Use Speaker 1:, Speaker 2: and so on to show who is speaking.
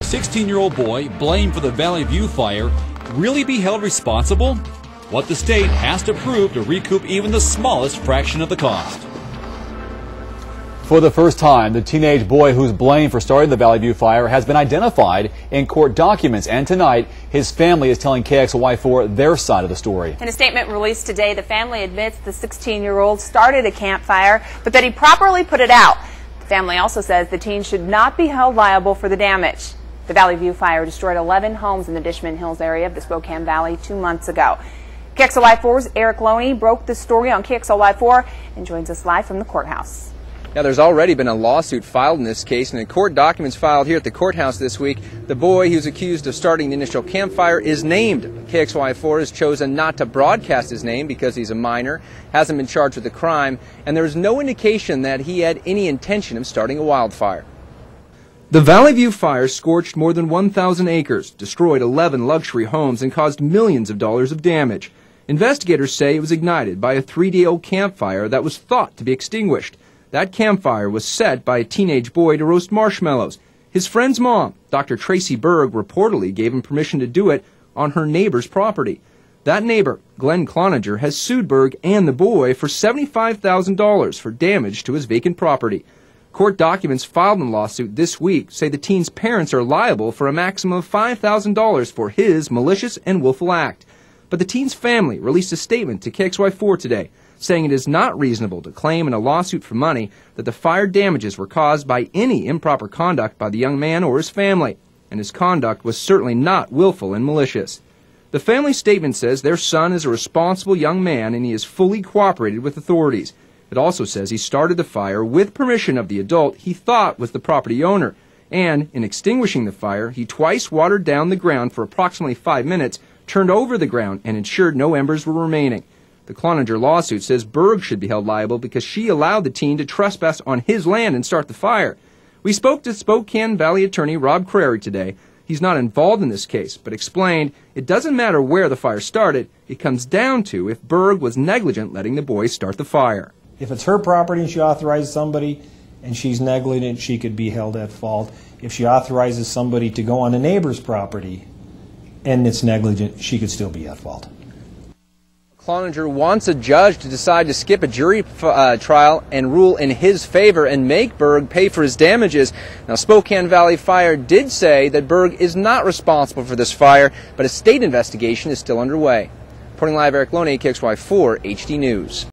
Speaker 1: 16-year-old boy blamed for the Valley View fire really be held responsible? What the state has to prove to recoup even the smallest fraction of the cost.
Speaker 2: For the first time, the teenage boy who's blamed for starting the Valley View fire has been identified in court documents, and tonight his family is telling KXLY4 their side of the story.
Speaker 3: In a statement released today, the family admits the 16-year-old started a campfire, but that he properly put it out. The family also says the teen should not be held liable for the damage. The Valley View fire destroyed 11 homes in the Dishman Hills area of the Spokane Valley 2 months ago. KXLY4's Erik Loney broke the story on KXLY4 and joins us live from the courthouse.
Speaker 4: Now, there's already been a lawsuit filed in this case, and in court documents filed here at the courthouse this week, the boy who's accused of starting the initial campfire is named. KXLY4 has chosen not to broadcast his name because he's a minor, hasn't been charged with the crime, and there is no indication that he had any intention of starting a wildfire. The Valley View fire scorched more than 1,000 acres, destroyed 11 luxury homes, and caused millions of dollars of damage. Investigators say it was ignited by a 3-day-old campfire that was thought to be extinguished. That campfire was set by a teenage boy to roast marshmallows. His friend's mom, Dr. Tracy Berg, reportedly gave him permission to do it on her neighbor's property. That neighbor, Glenn Cloninger, has sued Berg and the boy for $75,000 for damage to his vacant property. Court documents filed in the lawsuit this week say the teen's parents are liable for a maximum of $5,000 for his malicious and willful act. But the teen's family released a statement to KXLY4 today, saying it is not reasonable to claim in a lawsuit for money that the fire damages were caused by any improper conduct by the young man or his family, and his conduct was certainly not willful and malicious. The family statement says their son is a responsible young man and he has fully cooperated with authorities. It also says he started the fire with permission of the adult he thought was the property owner, and in extinguishing the fire, he twice watered down the ground for approximately 5 minutes, turned over the ground, and ensured no embers were remaining. The Cloninger lawsuit says Berg should be held liable because she allowed the teen to trespass on his land and start the fire. We spoke to Spokane Valley attorney Rob Crary today. He's not involved in this case, but explained it doesn't matter where the fire started. It comes down to if Berg was negligent letting the boy start the fire.
Speaker 5: If it's her property and she authorizes somebody and she's negligent, she could be held at fault. If she authorizes somebody to go on a neighbor's property and it's negligent, she could still be at fault.
Speaker 4: Cloninger wants a judge to decide to skip a jury trial and rule in his favor and make Berg pay for his damages. Now, Spokane Valley Fire did say that Berg is not responsible for this fire, but a state investigation is still underway. Reporting live, Erik Loney, KXLY4 HD News.